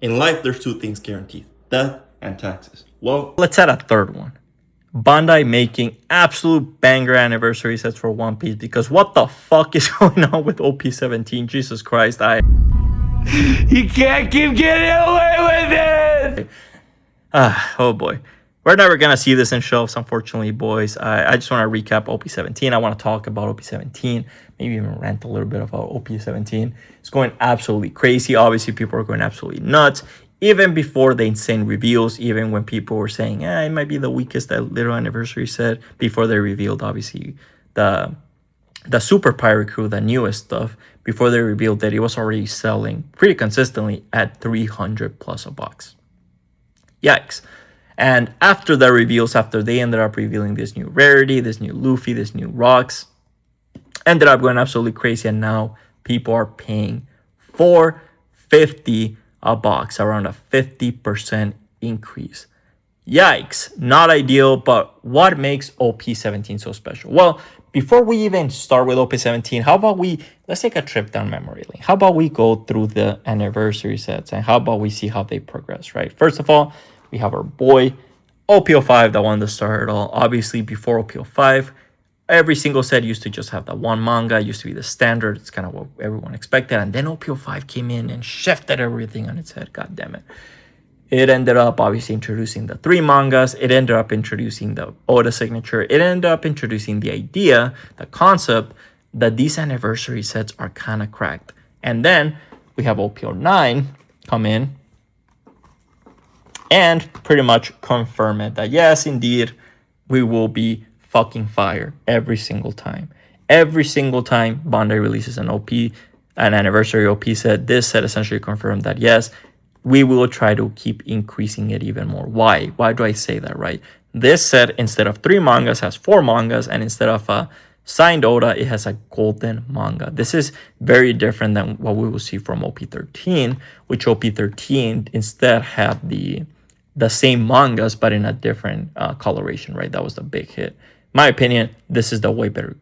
In life, there's two things guaranteed: death and taxes. Well, let's add a third one. Bandai making absolute banger anniversary sets for One Piece, because what the fuck is going on with OP17? Jesus Christ, You can't keep getting away with it! Oh boy. We're never going to see this in shelves, unfortunately, boys. I just want to recap OP17. I want to talk about OP17, maybe even rant a little bit about OP17. It's going absolutely crazy. Obviously, people are going absolutely nuts. Even before the insane reveals, even when people were saying, it might be the weakest that little anniversary set, before they revealed, obviously, the Super Pirate Crew, the newest stuff, before they revealed that it was already selling pretty consistently at 300 plus a box. Yikes. And after the reveals, after they ended up revealing this new rarity, this new Luffy, this new rocks, ended up going absolutely crazy. And now people are paying $450 a box, around a 50% increase. Yikes. Not ideal, but what makes OP17 so special? Well, before we even start with OP17, how about let's take a trip down memory lane. How about we go through the anniversary sets, and how about we see how they progress, right? First of all, we have our boy OP05, the one that started it all. Obviously, before OP05, every single set used to just have the one manga. It used to be the standard. It's kind of what everyone expected. And then OP05 came in and shifted everything on its head. God damn it. It ended up obviously introducing the 3 mangas. It ended up introducing the Oda signature. It ended up introducing the idea, the concept, that these anniversary sets are kind of cracked. And then we have OP09 come in and pretty much confirm it that yes, indeed, we will be fucking fire every single time. Every single time Bandai releases an anniversary OP set, this set essentially confirmed that yes, we will try to keep increasing it even more. Why? Why do I say that, right? This set, instead of 3 mangas, has 4 mangas, and instead of a signed Oda, it has a golden manga. This is very different than what we will see from OP13, which OP13 instead had the same mangas, but in a different coloration, right? That was the big hit. My opinion, this is the way better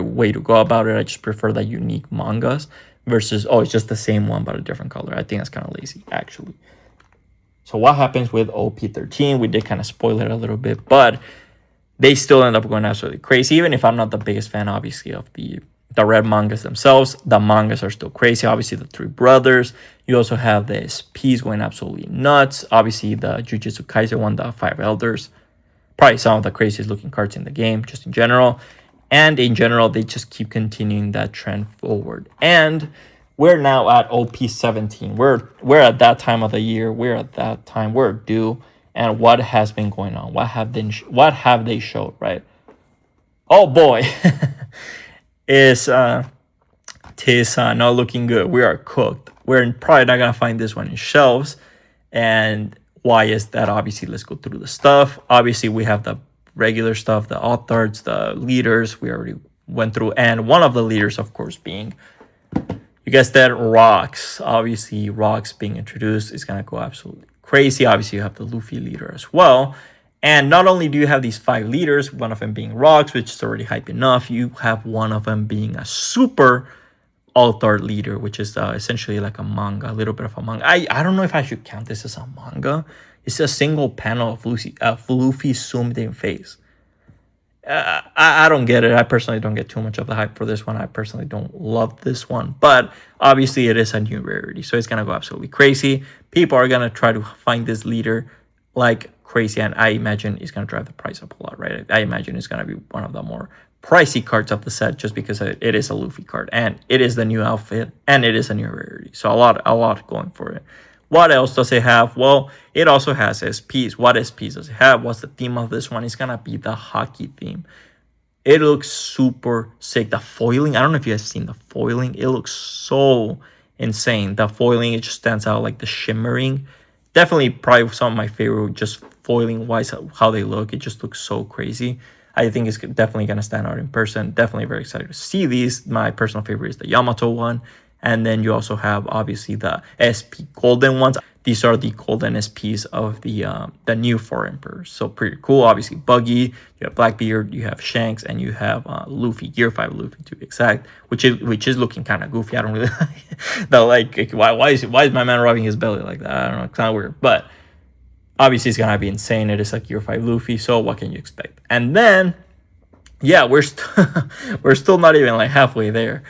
way to go about it. I just prefer the unique mangas versus, it's just the same one, but a different color. I think that's kind of lazy, actually. So what happens with OP13? We did kind of spoil it a little bit, but they still end up going absolutely crazy. Even if I'm not the biggest fan, obviously, of the red mangas themselves, the mangas are still crazy. Obviously, the 3 brothers. You also have the SPs going absolutely nuts. Obviously, the Jujutsu Kaisen one, the 5 elders. Probably some of the craziest looking cards in the game, just in general. And in general, they just keep continuing that trend forward. And we're now at OP17. We're at that time of the year. We're due. And what has been going on? What have they showed, right? Oh boy. Is Tisa not looking good. We are cooked. We're probably not gonna find this one in shelves. And why is that? Obviously, let's go through the stuff. Obviously, we have the regular stuff, the authors, the leaders. We already went through, and one of the leaders, of course, being, you guessed that, rocks. Obviously, rocks being introduced is gonna go absolutely crazy. Obviously, you have the Luffy leader as well. And not only do you have these 5 leaders, one of them being rocks, which is already hype enough, you have one of them being a super author leader, which is essentially like a manga, a little bit of a manga. I don't know if I should count this as a manga. It's a single panel of Luffy zoomed in face. I don't get it. I personally don't get too much of the hype for this one. I personally don't love this one. But obviously, it is a new rarity, so it's going to go absolutely crazy. People are going to try to find this leader like crazy, and I imagine it's going to drive the price up a lot, right? I imagine it's going to be one of the more pricey cards of the set, just because it is a Luffy card, and it is the new outfit, and it is a new rarity. So a lot going for it. What else does it have? Well, it also has SPs. What SPs does it have? What's the theme of this one? It's going to be the hockey theme. It looks super sick. The foiling, I don't know if you guys seen the foiling. It looks so insane. The foiling, it just stands out, like the shimmering. Definitely probably some of my favorite, just foiling wise, how they look. It just looks so crazy. I think it's definitely going to stand out in person. Definitely very excited to see these. My personal favorite is the Yamato one. And then you also have obviously the SP golden ones. These are the golden SPs of the new four emperors. So pretty cool. Obviously Buggy, you have Blackbeard, you have Shanks, and you have Luffy, Gear 5 Luffy to be exact, which is looking kind of goofy. I don't really like why is my man rubbing his belly like that? I don't know, it's kind of weird, but obviously it's gonna be insane. It is like Gear 5 Luffy, so what can you expect? And then yeah, we're still not even like halfway there.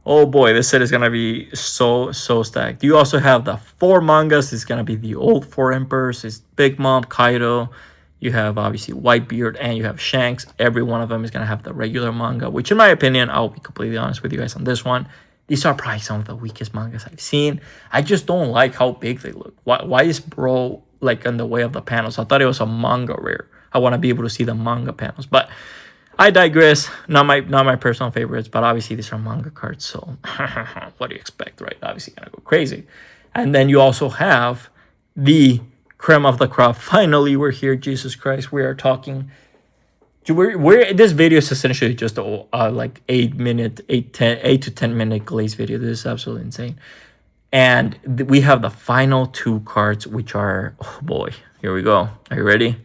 Oh boy, this set is gonna be so stacked. You also have the 4 mangas. It's gonna be the old 4 emperors. It's Big Mom, Kaido. You have obviously Whitebeard, and you have Shanks. Every one of them is gonna have the regular manga, which in my opinion, I'll be completely honest with you guys on this one, these are probably some of the weakest mangas I've seen. I just don't like how big they look. Why is Bro like in the way of the panels? I thought it was a manga rare. I want to be able to see the manga panels, but I digress. Not my personal favorites, but obviously these are manga cards, so what do you expect, right? Obviously gonna go crazy. And then you also have the creme of the crop. Finally, we're here. Jesus Christ, we are talking. This video is essentially just a like 8 to 10 minute glaze video. This is absolutely insane. And we have the final 2 cards, which are, oh boy, here we go. Are you ready?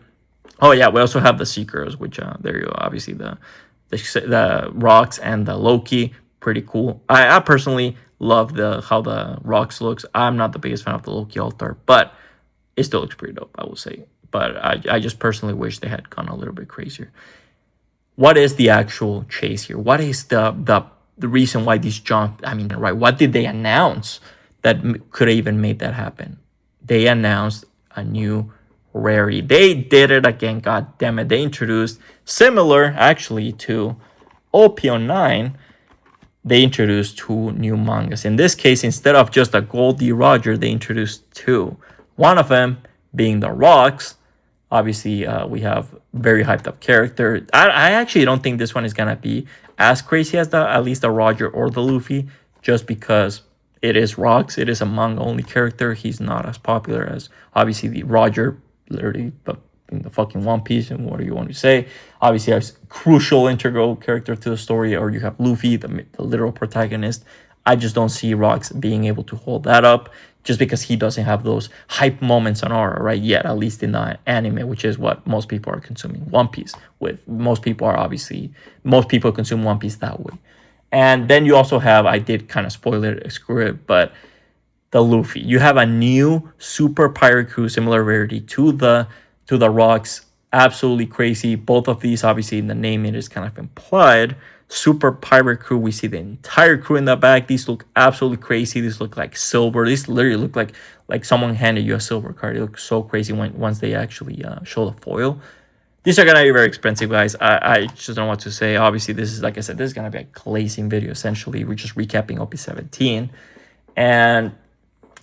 Oh yeah, we also have the Seekers, which there you go. Obviously the Rocks and the Loki, pretty cool. I personally love how the Rocks looks. I'm not the biggest fan of the Loki altar, but it still looks pretty dope, I will say. But I just personally wish they had gone a little bit crazier. What is the actual chase here? What is the reason why these jumped? I mean, right? What did they announce that could have even made that happen? They announced a new rarity. They did it again, god damn it. They introduced, similar actually to OP09, they introduced 2 new mangas. In this case, instead of just a Goldie Roger, they introduced 2. One of them being the Rocks. Obviously, we have very hyped up character. I actually don't think this one is gonna be as crazy as at least the Roger or the Luffy, just because it is Rocks. It is a manga only character. He's not as popular as obviously the Roger, literally, but in the fucking One Piece, and what do you want to say? Obviously, a crucial integral character to the story, or you have Luffy, the literal protagonist. I just don't see Rocks being able to hold that up, just because he doesn't have those hype moments on aura right yet, at least in the anime, which is what most people are consuming One Piece with. Most people consume One Piece that way. And then you also have, I did kind of spoil it, screw it, but the Luffy. You have a new super pirate crew, similar rarity to the Rocks. Absolutely crazy. Both of these, obviously, in the name, it is kind of implied. Super pirate crew. We see the entire crew in the back. These look absolutely crazy. These look like silver. These literally look like someone handed you a silver card. It looks so crazy once they actually show the foil. These are gonna be very expensive, guys. I just don't know what to say. Obviously, this is, like I said, this is gonna be a glazing video. Essentially, we're just recapping OP17, and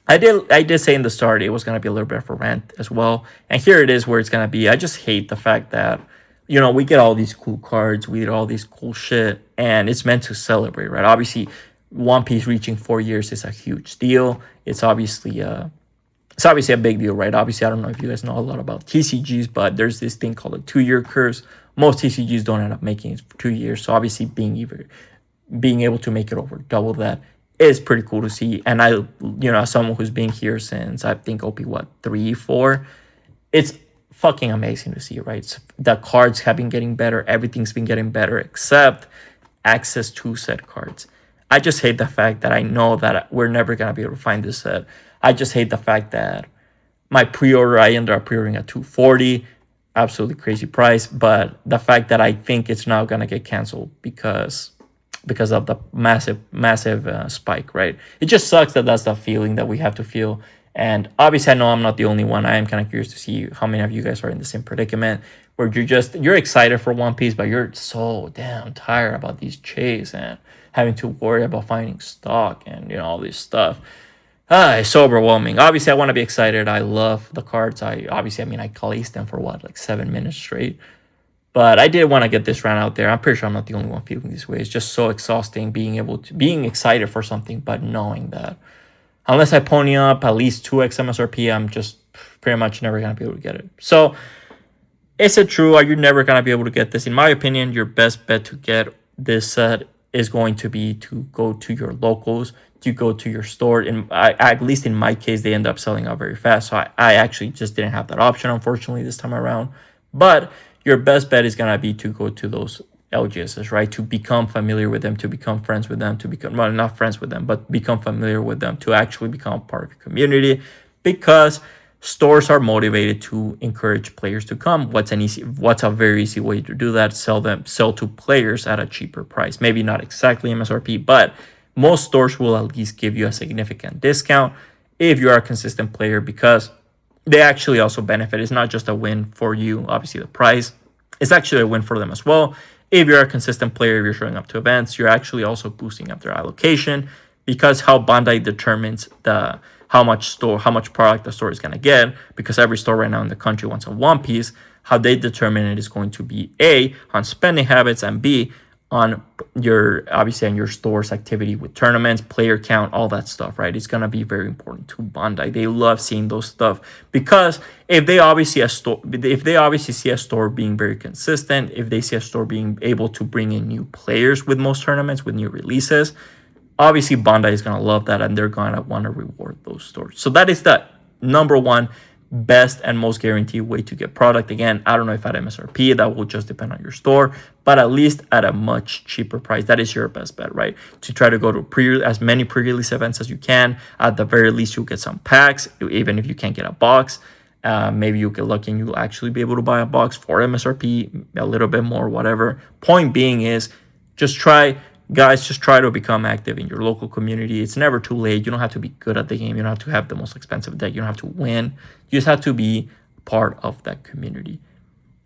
I did say in the start it was gonna be a little bit of a rant as well, and here it is where it's gonna be. I just hate the fact that, you know, we get all these cool cards, we get all these cool shit, and it's meant to celebrate, right? Obviously, One Piece reaching 4 years is a huge deal. It's obviously a big deal, right? Obviously, I don't know if you guys know a lot about TCGs, but there's this thing called a 2-year curse. Most TCGs don't end up making it for 2 years, so obviously being able to make it over double that is pretty cool to see. And I, you know, as someone who's been here since I think OP 3, 4, it's fucking amazing to see, right? So the cards have been getting better, everything's been getting better except access to said cards. I just hate the fact that I know that we're never gonna be able to find this set. I just hate the fact that my pre-order, I ended up pre-ordering at $240, absolutely crazy price. But the fact that I think it's now gonna get canceled because of the massive spike, right? It just sucks that that's the feeling that we have to feel. And obviously, I know I'm not the only one. I am kind of curious to see how many of you guys are in the same predicament where you're excited for One Piece, but you're so damn tired about these chase and having to worry about finding stock and, you know, all this stuff. It's so overwhelming. Obviously, I want to be excited. I love the cards. I glazed them for like 7 minutes straight. But I did want to get this rant out there. I'm pretty sure I'm not the only one feeling this way. It's just so exhausting being excited for something, but knowing that unless I pony up at least 2x MSRP, I'm just pretty much never going to be able to get it. So, is it true? Are you never going to be able to get this? In my opinion, your best bet to get this set is going to be to go to your locals, to go to your store. And at least in my case, they end up selling out very fast. So I actually just didn't have that option, unfortunately, this time around. But your best bet is going to be to go to those LGSs, right? To become familiar with them, to become friends with them, to become, well, not friends with them, but become familiar with them, to actually become a part of your community, because stores are motivated to encourage players to come. What's a very easy way to do that? Sell to players at a cheaper price. Maybe not exactly MSRP, but most stores will at least give you a significant discount if you are a consistent player, because they actually also benefit. It's not just a win for you, obviously the price. It's actually a win for them as well. If you're a consistent player, if you're showing up to events, you're actually also boosting up their allocation, because how Bandai determines how much product the store is going to get, because every store right now in the country wants a One Piece. How they determine it is going to be A, on spending habits, and B, on your store's activity with tournaments, player count, all that stuff, right? It's going to be very important to Bandai. They love seeing those stuff, because if they obviously see a store being very consistent, if they see a store being able to bring in new players with most tournaments, with new releases, obviously Bandai is going to love that, and they're going to want to reward those stores. So that is the number one best and most guaranteed way to get product. Again, I don't know if at MSRP, that will just depend on your store, but at least at a much cheaper price. That is your best bet, right? To try to go to as many pre-release events as you can. At the very least, you'll get some packs, even if you can't get a box. Maybe you'll get lucky and you'll actually be able to buy a box for MSRP, a little bit more, whatever. Point being is, just try to become active in your local community. It's never too late. You don't have to be good at the game. You don't have to have the most expensive deck. You don't have to win. You just have to be part of that community.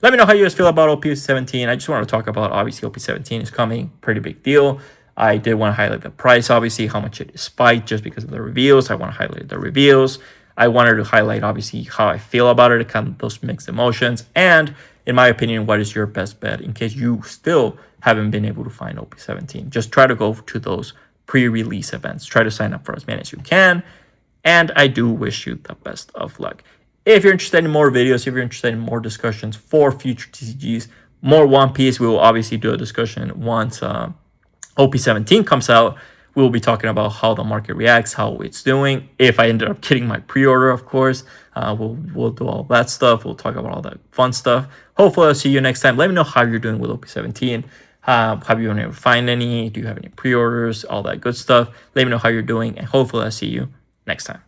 Let me know how you guys feel about OP17. I just want to talk about, obviously, OP17 is coming. Pretty big deal. I did want to highlight the price, obviously, how much it is spiked just because of the reveals. I want to highlight the reveals. I wanted to highlight, obviously, how I feel about it, kind of those mixed emotions. And, in my opinion, what is your best bet in case you still haven't been able to find OP17? Just try to go to those pre-release events. Try to sign up for as many as you can. And I do wish you the best of luck. If you're interested in more videos, if you're interested in more discussions for future TCGs, more One Piece, we will obviously do a discussion once OP17 comes out. We'll be talking about how the market reacts, how it's doing. If I ended up getting my pre-order, of course, we'll do all that stuff. We'll talk about all that fun stuff. Hopefully, I'll see you next time. Let me know how you're doing with OP17. Have you been able to find any? Do you have any pre-orders? All that good stuff. Let me know how you're doing, and hopefully, I'll see you next time.